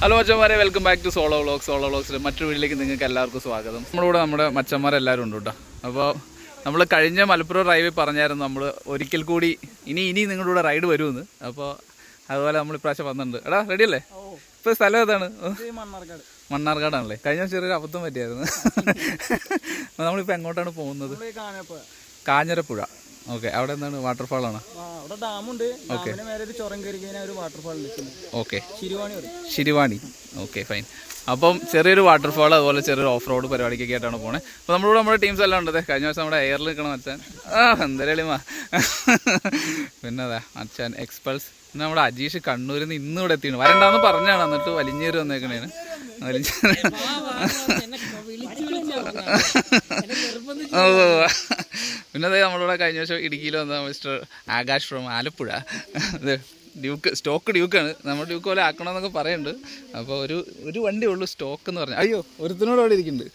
Hello മച്ചന്മാരെ, welcome back to solo vlogs. Solo വ്ളോഗ്സിൽ മറ്റൊരു വീട്ടിലേക്ക് നിങ്ങൾക്ക് എല്ലാവർക്കും സ്വാഗതം. നമ്മളിവിടെ നമ്മുടെ മച്ചന്മാരെല്ലാവരും ഉണ്ട് കേട്ടോ. അപ്പോൾ നമ്മൾ കഴിഞ്ഞ മലപ്പുറം ഡ്രൈവിൽ പറഞ്ഞായിരുന്നു നമ്മൾ ഒരിക്കൽ കൂടി ഇനി നിങ്ങളുടെ കൂടെ റൈഡ് വരുമെന്ന്. അപ്പോൾ അതുപോലെ നമ്മൾ ഇപ്രാവശ്യം വന്നിട്ടുണ്ട്. എടാ റെഡി അല്ലേ? ഇപ്പോൾ സ്ഥലം ഏതാണ്? മണ്ണാർക്കാടാണല്ലേ. കഴിഞ്ഞ ചെറിയൊരു അബദ്ധം പറ്റിയായിരുന്നു. നമ്മളിപ്പോൾ എങ്ങോട്ടാണ് പോകുന്നത്? കാഞ്ഞിരപ്പുഴ. ഓക്കെ, അവിടെ എന്താണ്? വാട്ടർഫാൾ ആണ്. ഓക്കെ, ശിരുവാണി. Okay, fine. അപ്പം ചെറിയൊരു വാട്ടർഫാൾ, അതുപോലെ ചെറിയൊരു ഓഫ് റോഡ് പരിപാടിക്കൊക്കെ ആയിട്ടാണ് പോണേ. അപ്പോൾ നമ്മളിവിടെ നമ്മുടെ ടീംസ് എല്ലാം ഉണ്ട്. കഴിഞ്ഞ ദിവസം നമ്മുടെ എയറിൽ നിൽക്കണം അച്ഛൻ. എന്തരളിമാ. പിന്നെ അതെ അച്ഛൻ എക്സ്പൾസ്. പിന്നെ നമ്മുടെ അജീഷ് കണ്ണൂരിൽ നിന്ന് ഇന്നും ഇവിടെ എത്തിയാണ്. വരണ്ടാന്ന് പറഞ്ഞാണ്, എന്നിട്ട് വലിഞ്ഞേറി വന്നേക്കണേന്. പിന്നെ അതെ നമ്മളിവിടെ കഴിഞ്ഞ ദിവസം ഇടുക്കിയിൽ വന്ന mister Akash from Alappuzha. Duke, stock ഡ്യൂക്കാണ്. നമ്മൾ ഡ്യൂക്ക് പോലെ ആക്കണമെന്നൊക്കെ പറയുന്നുണ്ട്. അപ്പോൾ ഒരു വണ്ടി ഉള്ളൂ സ്റ്റോക്ക് എന്ന് പറഞ്ഞാൽ. അയ്യോ, ഒരുത്തനോട് അവിടെ ഇരിക്കുന്നുണ്ട്.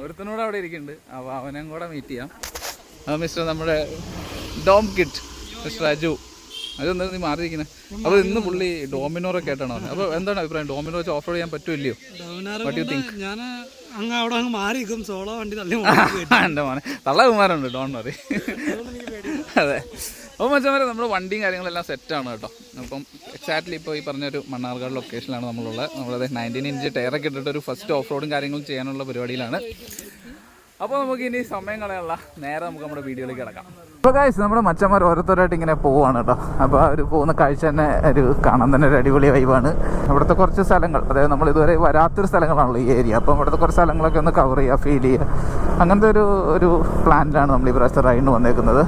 ഒരുത്തനോട് അവിടെ ഇരിക്കുന്നുണ്ട്. അപ്പോൾ അവനെയും കൂടെ മീറ്റ് ചെയ്യാം. മിസ്റ്റർ നമ്മുടെ ഡോം കിറ്റ്, മിസ്റ്റർ അജു. അതെന്താ നീ മാറിയിരിക്കുന്നത്? അപ്പോൾ ഇന്ന് പുള്ളി ഡോമിനോറൊക്കെ ആയിട്ടാണ് പറഞ്ഞത്. അപ്പോൾ എന്താണ് അഭിപ്രായം? ഡോമിനോർ വെച്ച് ഓഫ് റോഡ് ചെയ്യാൻ പറ്റുമല്ലയോ? What you think? എൻ്റെ മോനെ തള്ളകുമാരുണ്ട്, ഡോൺ മാറി. അതെ. അപ്പോൾ മച്ചന്മാരെ നമ്മുടെ വണ്ടിയും കാര്യങ്ങളെല്ലാം സെറ്റാണ് കേട്ടോ. അപ്പം എക്സാക്ട്ലി ഇപ്പോൾ ഈ പറഞ്ഞൊരു മണ്ണാർക്കാട് ലൊക്കേഷനിലാണ് നമ്മളുള്ളത്. നമ്മളത് 19 ഇഞ്ച് ടയറൊക്കെ ഇട്ടിട്ടൊരു ഫസ്റ്റ് ഓഫ് റോഡും കാര്യങ്ങളും ചെയ്യാനുള്ള പരിപാടിയിലാണ്. അപ്പോൾ നമുക്ക് ഇനി സമയം കളയാനുള്ള നേരെ നമുക്ക് നമ്മുടെ വീഡിയോയിലേക്ക് കിടക്കാം. അപ്പോൾ ഗൈസ്, നമ്മുടെ മച്ചന്മാർ ഓരോരുത്തരായിട്ട് ഇങ്ങനെ പോവുകയാണ് കേട്ടോ. അപ്പോൾ അവർ പോകുന്ന കാഴ്ച തന്നെ കാണാൻ തന്നെ ഒരു അടിപൊളി വൈബാണ്. ഇവിടുത്തെ കുറച്ച് സ്ഥലങ്ങൾ, അതായത് നമ്മൾ ഇതുവരെ വരാത്തൊരു സ്ഥലങ്ങളാണല്ലോ ഈ ഏരിയ. അപ്പം ഇവിടുത്തെ കുറച്ച് സ്ഥലങ്ങളൊക്കെ ഒന്ന് കവർ ചെയ്യുക, ഫീൽ ചെയ്യുക, അങ്ങനത്തെ ഒരു പ്ലാനിലാണ് നമ്മൾ ഈ പ്രാവശ്യത്തെ റൈഡിന് വന്നേക്കുന്നത്.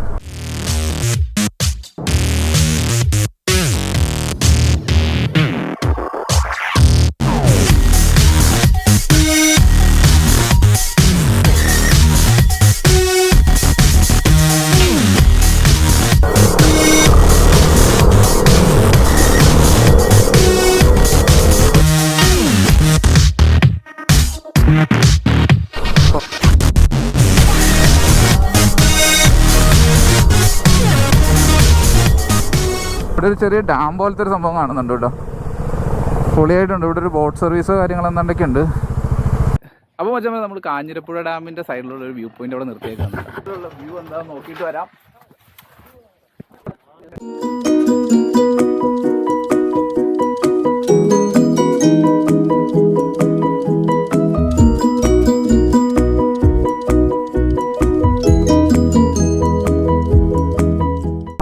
ഇവിടെ ഒരു ചെറിയ ഡാം പോലത്തെ ഒരു സംഭവം കാണുന്നുണ്ട് കേട്ടോ. പൊളിയായിട്ടുണ്ട്. ഇവിടെ ഒരു ബോട്ട് സർവീസോ കാര്യങ്ങളോ എന്തൊക്കെ ഉണ്ട്. അപ്പോൾ മച്ചാ നമ്മൾ കാഞ്ഞിരപ്പുഴ ഡാമിൻ്റെ സൈഡിലുള്ള ഒരു വ്യൂ പോയിന്റ് അവിടെ നിർത്തിയേക്കാണ്. ഇവിടെയുള്ള വ്യൂ എന്താണെന്ന് നോക്കിയിട്ട് വരാം.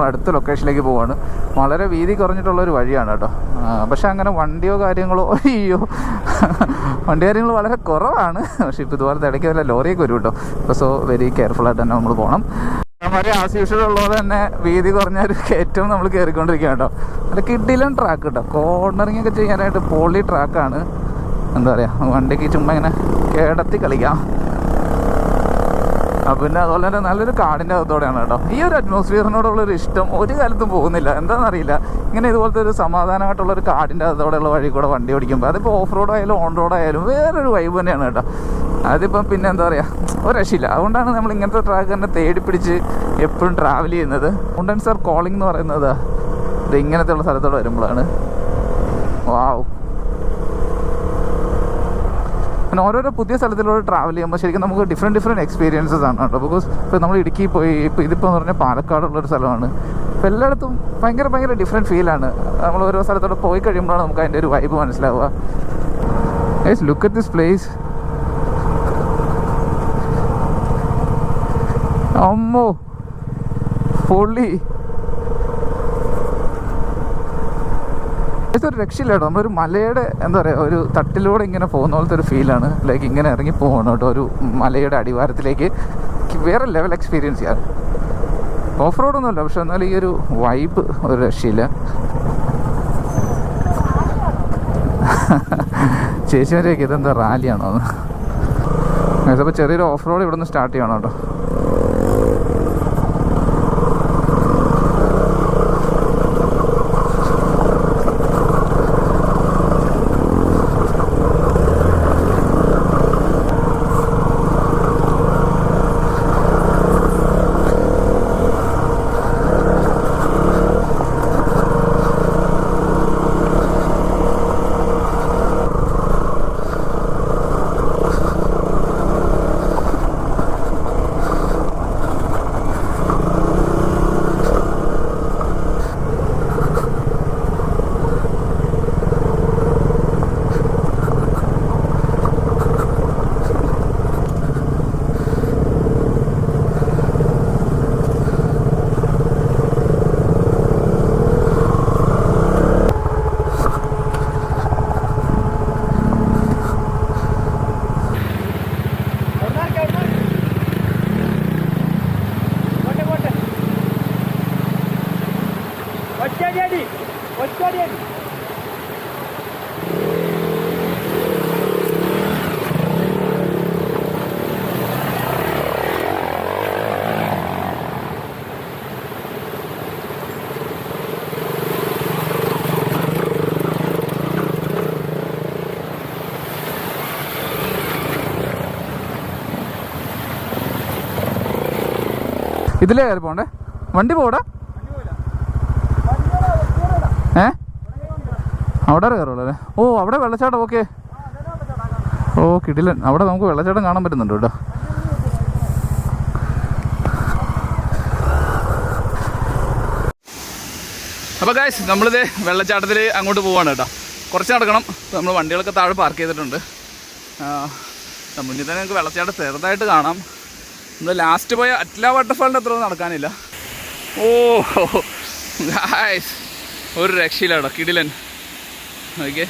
അടുത്ത ലൊക്കേഷനിലേക്ക് പോവാണ്. വളരെ വീതി കുറഞ്ഞിട്ടുള്ളൊരു വഴിയാണ് കേട്ടോ. പക്ഷെ അങ്ങനെ വണ്ടിയോ കാര്യങ്ങളോ വണ്ടി കാര്യങ്ങൾ വളരെ കുറവാണ്. പക്ഷെ ഇപ്പോൾ ഇതുപോലത്തെ ഇടയ്ക്ക് വല്ല ലോറിയൊക്കെ വരും കേട്ടോ. അപ്പോൾ സോ വെരി കെയർഫുള്ളായിട്ട് തന്നെ നമ്മൾ പോകണം. വളരെ ആസ് യൂഷ്വൽ ഉള്ളത് തന്നെ വീതി കുറഞ്ഞ ഒരു കയറ്റവും നമ്മൾ കയറിക്കൊണ്ടിരിക്കുക കേട്ടോ. നല്ല കിഡിലും ട്രാക്ക് കേട്ടോ. കോർണറിങ് ഒക്കെ ചെയ്യാനായിട്ട് പൊളി ട്രാക്കാണ്. എന്താ പറയുക, വണ്ടിക്ക് ചുമ്മാ ഇങ്ങനെ കിടത്തി കളിക്കാം. പിന്നെ അതുപോലെ തന്നെ നല്ലൊരു കാടിൻ്റെ അകത്തോടെയാണ് കേട്ടോ. ഈ ഒരു അറ്റ്മോസ്ഫിയറിനോടുള്ളൊരു ഇഷ്ടം ഒരു കാലത്തും പോകുന്നില്ല. എന്താണെന്നറിയില്ല, ഇങ്ങനെ ഇതുപോലത്തെ ഒരു സമാധാനമായിട്ടുള്ളൊരു കാടിൻ്റെ അകത്തോടെയുള്ള വഴി കൂടെ വണ്ടി ഓടിക്കുമ്പോൾ അതിപ്പോൾ ഓഫ് റോഡ് ആയാലും ഓൺ റോഡ് ആയാലും വേറൊരു വൈബ് തന്നെയാണ് കേട്ടോ. അതിപ്പം പിന്നെ എന്താ പറയുക, ഒരു രക്ഷയില്ല. അതുകൊണ്ടാണ് നമ്മൾ ഇങ്ങനത്തെ ട്രാക്ക് തന്നെ തേടി പിടിച്ച് എപ്പോഴും ട്രാവൽ ചെയ്യുന്നത്. മൗണ്ടൻസ് ആർ കോളിംഗ് എന്ന് പറയുന്നത് ഇത് ഇങ്ങനത്തെ ഉള്ള സ്ഥലത്തോടെ വരുമ്പോഴാണ്. വാവ്. പിന്നെ ഓരോരോ പുതിയ സ്ഥലത്തിലൂടെ ട്രാവൽ ചെയ്യുമ്പോൾ ശരിക്കും നമുക്ക് ഡിഫറെൻറ്റ് എക്സ്പീരിയൻസസ് ആണ് കേട്ടോ. ബിക്കോസ് ഇപ്പോൾ നമ്മൾ ഇടുക്കി പോയി, ഇപ്പോൾ ഇതിപ്പോൾ എന്ന് പറഞ്ഞാൽ പാലക്കാടുള്ളൊരു സ്ഥലമാണ്. അപ്പോൾ എല്ലായിടത്തും ഭയങ്കര ഡിഫറെൻറ്റ് ഫീലാണ്. നമ്മൾ ഓരോ സ്ഥലത്തോടെ പോയി കഴിയുമ്പോഴാണ് നമുക്ക് അതിൻ്റെ ഒരു വൈബ് മനസ്സിലാവുക. Guys, look at this place. അമ്മോ, പൊള്ളി. ഒരു രക്ഷയില്ല കേട്ടോ. നമ്മളൊരു മലയുടെ എന്താ പറയുക, ഒരു തട്ടിലൂടെ ഇങ്ങനെ പോകുന്ന പോലത്തെ ഒരു ഫീലാണ്. ലൈക്ക് ഇങ്ങനെ ഇറങ്ങി പോകണം കേട്ടോ ഒരു മലയുടെ അടിവാരത്തിലേക്ക്. വേറെ ലെവൽ എക്സ്പീരിയൻസ് ചെയ്യാൻ. ഓഫ് റോഡൊന്നുമല്ല, പക്ഷെ എന്നാൽ ഈ ഒരു വൈബ് ഒരു രക്ഷയില്ല. ചേച്ചിമാരെയൊക്കെ ഇതെന്താ റാലിയാണോ എന്ന്. അപ്പോൾ ചെറിയൊരു ഓഫ് റോഡ് ഇവിടെ നിന്ന് സ്റ്റാർട്ട് ചെയ്യണം കേട്ടോ. ഇതിലേ കയറി പോണ്ടേ? വണ്ടി പോടാ. അവിടെ കയറുള്ളൂ അല്ലേ? ഓ അവിടെ വെള്ളച്ചാട്ടം. ഓക്കെ, ഓ കിടിലൻ. അവിടെ നമുക്ക് വെള്ളച്ചാട്ടം കാണാൻ പറ്റുന്നുണ്ട് കേട്ടോ. അപ്പോൾ ഗൈസ് നമ്മളിത് വെള്ളച്ചാട്ടത്തിൽ അങ്ങോട്ട് പോവാണ് കേട്ടോ. കുറച്ച് നടക്കണം. നമ്മൾ വണ്ടികളൊക്കെ താഴെ പാർക്ക് ചെയ്തിട്ടുണ്ട്. മുന്നിൽ തന്നെ നമുക്ക് വെള്ളച്ചാട്ടം ചെറുതായിട്ട് കാണാം. നമ്മൾ ലാസ്റ്റ് പോയ അറ്റ്ല വാട്ടർഫാളിൻ്റെ അത്ര നടക്കാനില്ല. ഓ ഗൈസ് ഒരു രക്ഷയില്ല കേട്ടോ, കിടിലൻ. ഓക്കെ,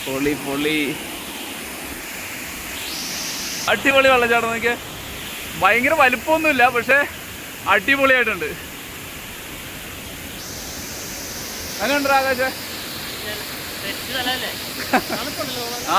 പൊളി പൊളി, അടിപൊളി വെള്ളച്ചാട്ടം. നോക്കിയാൽ ഭയങ്കര വലിപ്പമൊന്നുമില്ല, പക്ഷേ അടിപൊളിയായിട്ടുണ്ട്. അങ്ങനെയുണ്ടോ ആകാശേ? ആ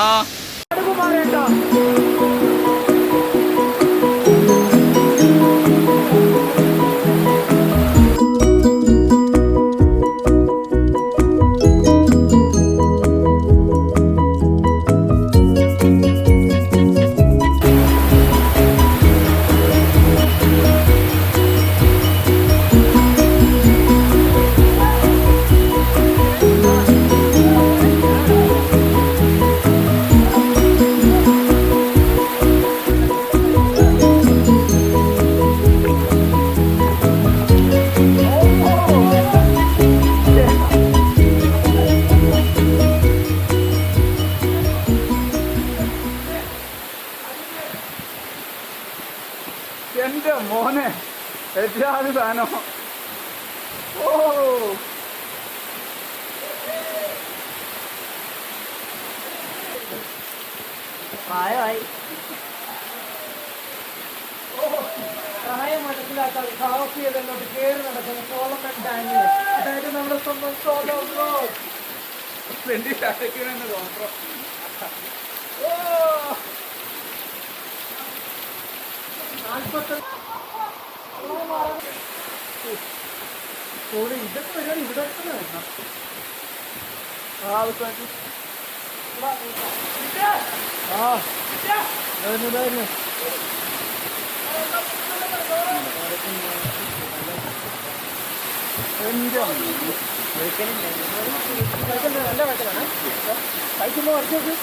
എൻ്റെ മോനെ എറ്റാത് സാധനം. ഓ പ്രായമായി പ്രായം മനസ്സിലാക്കാതെ കാപ്പി ചെയ്തല്ലോട്ട് കയറി നടക്കുന്ന സോളമൻ ഡാനിൽ, അതായത് നമ്മുടെ സ്വന്തം സോലോവ്ലോഗ്സ്. ഓ 40 ഇതൊക്കെ വരാൻ ഇവിടെ വരണം. നല്ല വട്ടലാണ് കഴിക്കുമ്പോൾ വർക്കൊക്കെ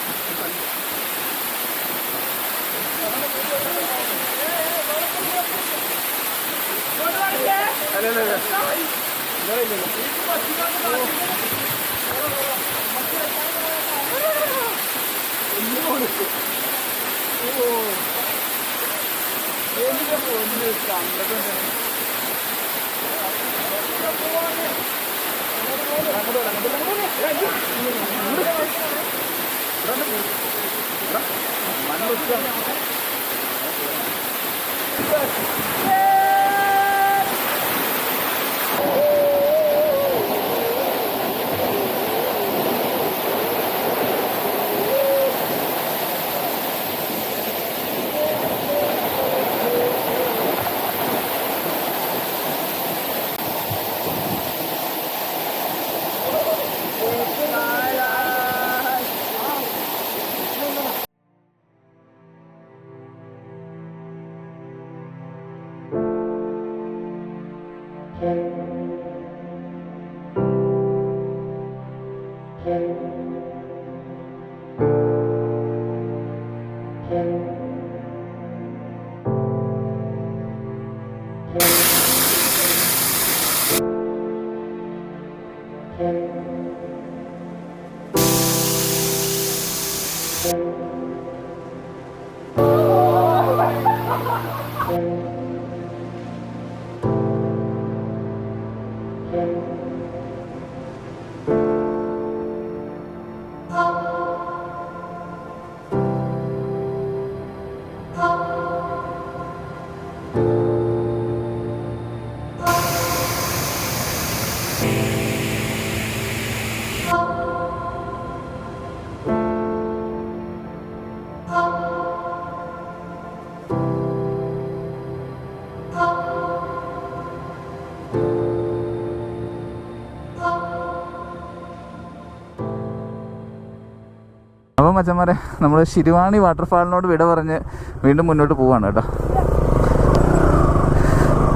അപ്പോൾ മച്ചന്മാരെ നമ്മൾ ശിരുവാണി വാട്ടർഫാളിനോട് വിട പറഞ്ഞ് വീണ്ടും മുന്നോട്ട് പോവാണ് കേട്ടോ.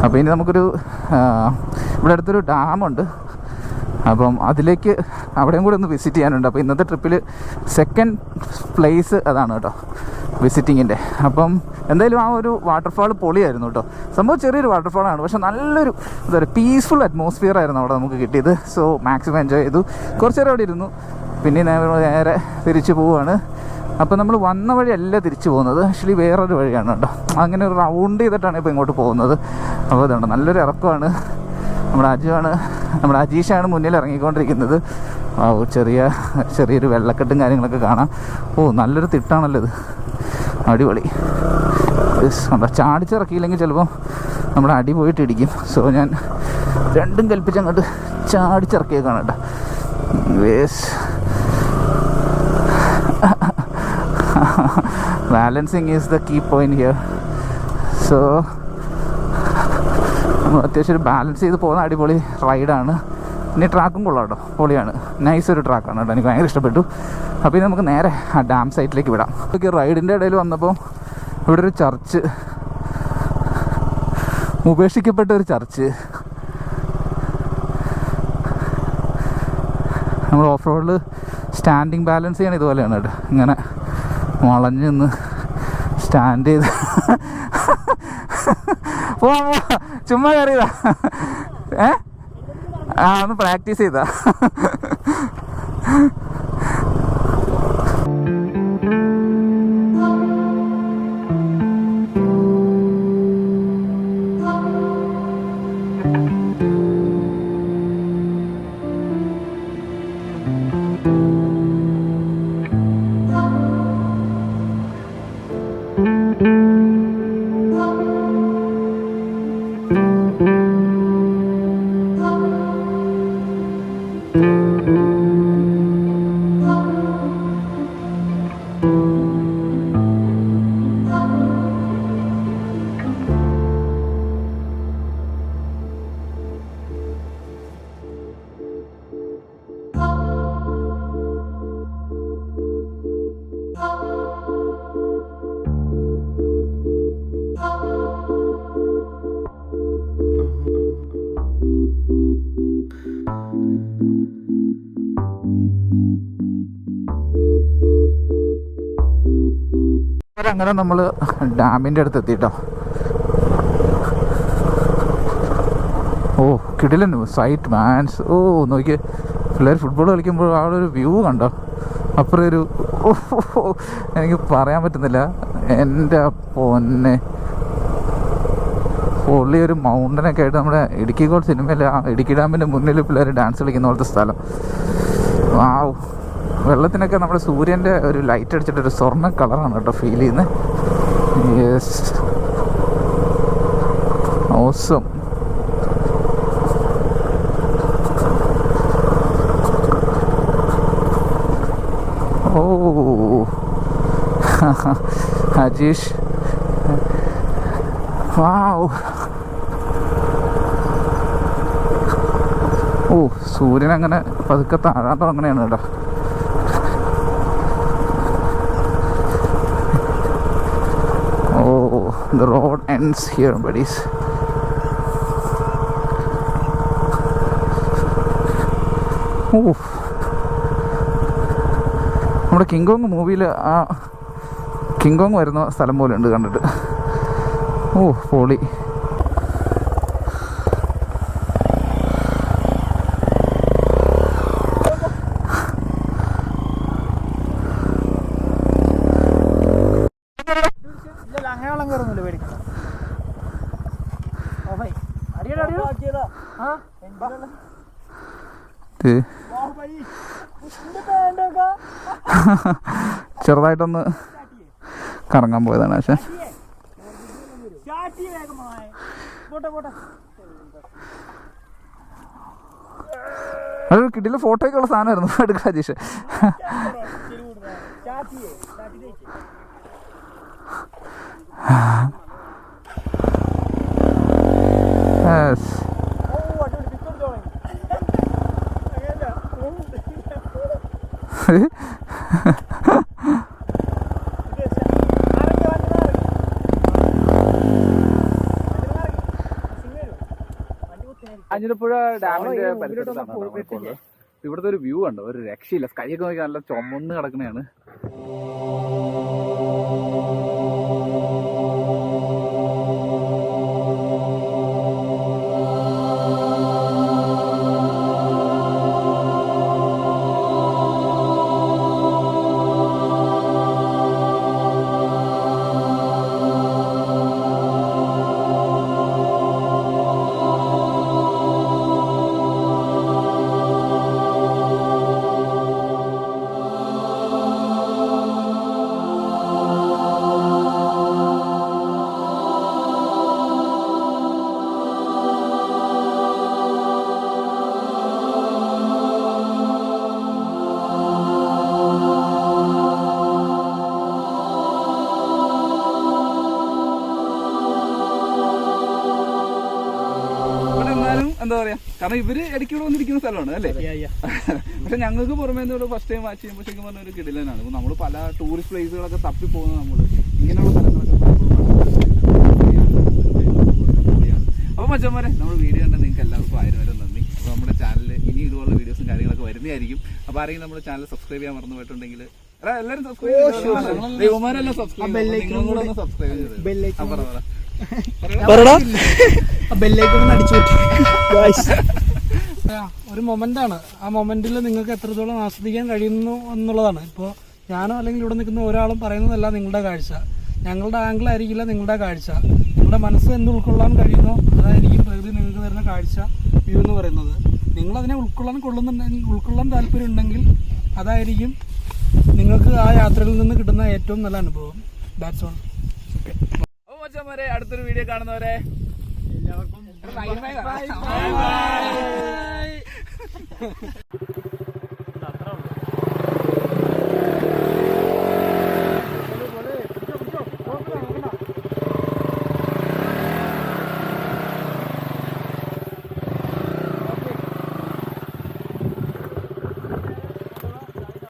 അപ്പോൾ ഇനി നമുക്കൊരു ഇവിടെ അടുത്തൊരു ഡാമുണ്ട്, അപ്പം അതിലേക്ക് അവിടെയും കൂടെ ഒന്ന് വിസിറ്റ് ചെയ്യാനുണ്ട്. അപ്പോൾ ഇന്നത്തെ ട്രിപ്പിൽ സെക്കൻഡ് പ്ലേസ് അതാണ് കേട്ടോ വിസിറ്റിങ്ങിൻ്റെ. അപ്പം എന്തായാലും ആ ഒരു വാട്ടർഫാൾ പൊളിയായിരുന്നു കേട്ടോ. സംഭവം ചെറിയൊരു വാട്ടർഫാളാണ്, പക്ഷേ നല്ലൊരു എന്താ പറയുക പീസ്ഫുൾ അറ്റ്മോസ്ഫിയർ ആയിരുന്നു അവിടെ നമുക്ക് കിട്ടിയത്. സോ മാക്സിമം എൻജോയ് ചെയ്തു. കുറച്ച് നേരം അവിടെ ഇരുന്നു, പിന്നെ നേരെ തിരിച്ചു പോവുകയാണ്. അപ്പോൾ നമ്മൾ വന്ന വഴിയല്ല തിരിച്ചു പോകുന്നത്, ആക്ച്വലി വേറൊരു വഴിയാണ് കേട്ടോ. അങ്ങനെ ഒരു റൗണ്ട് ചെയ്തിട്ടാണ് ഇപ്പോൾ ഇങ്ങോട്ട് പോകുന്നത്. അപ്പോൾ അതുകൊണ്ട് നല്ലൊരു ഇറക്കമാണ്. നമ്മുടെ അജീഷാണ് മുന്നിൽ ഇറങ്ങിക്കൊണ്ടിരിക്കുന്നത്. ചെറിയൊരു വെള്ളക്കെട്ടും കാര്യങ്ങളൊക്കെ കാണാം. നല്ലൊരു തിട്ടാണല്ലോ ഇത്, അടിപൊളി. കണ്ടോ, ചാടിച്ചിറക്കിയില്ലെങ്കിൽ ചിലപ്പോൾ നമ്മുടെ അടി പോയിട്ട് ഇടിക്കും. സോ ഞാൻ രണ്ടും കൽപ്പിച്ച് അങ്ങോട്ട് ചാടിച്ചിറക്കിയേക്കാണ് കേട്ടോ. Balancing is the key point here. So അത്യാവശ്യം ഒരു ബാലൻസ് ചെയ്ത് പോകുന്ന അടിപൊളി റൈഡാണ്. ഇനി ട്രാക്കും കൊള്ളാം കേട്ടോ, പൊളിയാണ്. നൈസ് ഒരു ട്രാക്കാണ് കേട്ടോ, എനിക്ക് ഭയങ്കര ഇഷ്ടപ്പെട്ടു. അപ്പോൾ ഇനി നമുക്ക് നേരെ ആ ഡാം സൈറ്റിലേക്ക് വിടാം. ഓക്കെ, റൈഡിൻ്റെ ഇടയിൽ വന്നപ്പോൾ ഇവിടെ ഒരു ചർച്ച്, ഉപേക്ഷിക്കപ്പെട്ട ഒരു ചർച്ച്. നമ്മൾ ഓഫ് റോഡിൽ സ്റ്റാൻഡിങ് ബാലൻസ് ചെയ്യണം ഇതുപോലെയാണ് കേട്ടോ, ഇങ്ങനെ വളഞ്ഞ് നിന്ന് സ്റ്റാൻഡ് ചെയ്ത് ചുമ്മാ കയറിയതാ. ഒന്ന് പ്രാക്ടീസ് ചെയ്താ. അങ്ങനെ നമ്മൾ ഡാമിൻ്റെ അടുത്ത് എത്തിട്ടോ. കിടിലൻ സൈറ്റ് മാൻസ്. നോക്കിയേ, പിള്ളേർ ഫുട്ബോൾ കളിക്കുമ്പോൾ ആ ഒരു വ്യൂ കണ്ടോ, അപ്പുറം ഒരു എനിക്ക് പറയാൻ പറ്റുന്നില്ല. എൻ്റെ പൊന്നെ, പൊള്ളിയൊരു മൗണ്ടനൊക്കെ ആയിട്ട് നമ്മുടെ ഇടുക്കി ഗോൾഡ് സിനിമയിൽ ആ ഇടുക്കി ഡാമിൻ്റെ മുന്നിൽ പിള്ളേർ ഡാൻസ് കളിക്കുന്ന പോലത്തെ സ്ഥലം. വെള്ളത്തിനൊക്കെ നമ്മുടെ സൂര്യൻ്റെ ഒരു ലൈറ്റ് അടിച്ചിട്ടൊരു സ്വർണ്ണ കളറാണ് കേട്ടോ ഫീൽ ചെയ്യുന്നത്. Yes, awesome. അജീഷ്, വാവ്. സൂര്യൻ അങ്ങനെ പതുക്കെ താഴാൻ തുടങ്ങണയാണ് കേട്ടോ. The road ends here, buddies. നമ്മുടെ കിങ്കോങ് മൂവിയിൽ ആ കിങ്കോങ് വരുന്ന സ്ഥലം പോലെ ഉണ്ട് കണ്ടിട്ട്. പൊളി. ചെറുതായിട്ടൊന്ന് കറങ്ങാൻ പോയതാണ്. പക്ഷെ അതൊരു കിട്ടിയില്ല, ഫോട്ടോയൊക്കെ ഉള്ള സാധനമായിരുന്നു. എടുക്കാം അജീഷ്. കാഞ്ഞിരപ്പുഴ ഡാമിന്റെ പരിസരത്താണ്. ഇവിടുത്തെ ഒരു വ്യൂ ഉണ്ട്, ഒരു രക്ഷയില്ല. സ്കൈ ഒക്കെ നോക്കി നല്ല ചുമന്ന് കിടക്കണയാണ്. എന്താ പറയാ, കാരണം ഇവര് ഇടയ്ക്ക് ഇവിടെ വന്നിരിക്കുന്ന സ്ഥലമാണ് അല്ലേ. പക്ഷെ ഞങ്ങൾക്ക് പുറമേ ഫസ്റ്റ് ടൈം വാച്ച് ചെയ്യുമ്പോൾ ശരിക്കും പറഞ്ഞ ഒരു കിടിലനാണ്. ഇപ്പൊ നമ്മള് പല ടൂറിസ്റ്റ് പ്ലേസുകളൊക്കെ തപ്പി പോകുന്നത് നമ്മള് ഇങ്ങനെയുള്ള സ്ഥലങ്ങളൊക്കെ. അപ്പൊ മച്ചന്മാരെ, നമ്മുടെ വീഡിയോ കണ്ടാൽ നിങ്ങൾക്ക് എല്ലാവർക്കും 1000 നന്ദി. അപ്പൊ നമ്മുടെ ചാനലിൽ ഇനി ഇതുപോലുള്ള വീഡിയോസും കാര്യങ്ങളൊക്കെ വരുന്നതായിരിക്കും. അപ്പൊ ആരെങ്കിലും നമ്മുടെ ചാനൽ സബ്സ്ക്രൈബ് ചെയ്യാൻ മറന്നു പോയിട്ടുണ്ടെങ്കിൽ എല്ലാവരും സബ്സ്ക്രൈബ് ഒരു മൊമെന്റാണ്. ആ മൊമെന്റിൽ നിങ്ങൾക്ക് എത്രത്തോളം ആസ്വദിക്കാൻ കഴിയുന്നു എന്നുള്ളതാണ്. ഇപ്പോൾ ഞാനോ അല്ലെങ്കിൽ ഇവിടെ നിൽക്കുന്ന ഒരാളും പറയുന്നതല്ല നിങ്ങളുടെ കാഴ്ച. ഞങ്ങളുടെ ആംഗിൾ ആയിരിക്കില്ല നിങ്ങളുടെ കാഴ്ച. നിങ്ങളുടെ മനസ്സ് എന്ത് ഉൾക്കൊള്ളാൻ കഴിയുന്നോ അതായിരിക്കും പ്രകൃതി നിങ്ങൾക്ക് തരുന്ന കാഴ്ച, വ്യൂ എന്ന് പറയുന്നത്. നിങ്ങളതിനെ ഉൾക്കൊള്ളാൻ താല്പര്യം ഉണ്ടെങ്കിൽ അതായിരിക്കും നിങ്ങൾക്ക് ആ യാത്രയിൽ നിന്ന് കിട്ടുന്ന ഏറ്റവും നല്ല അനുഭവം. That's all. അടുത്തൊരു വീഡിയോ കാണുന്നവരെ എല്ലാവർക്കും ബൈ ബൈ.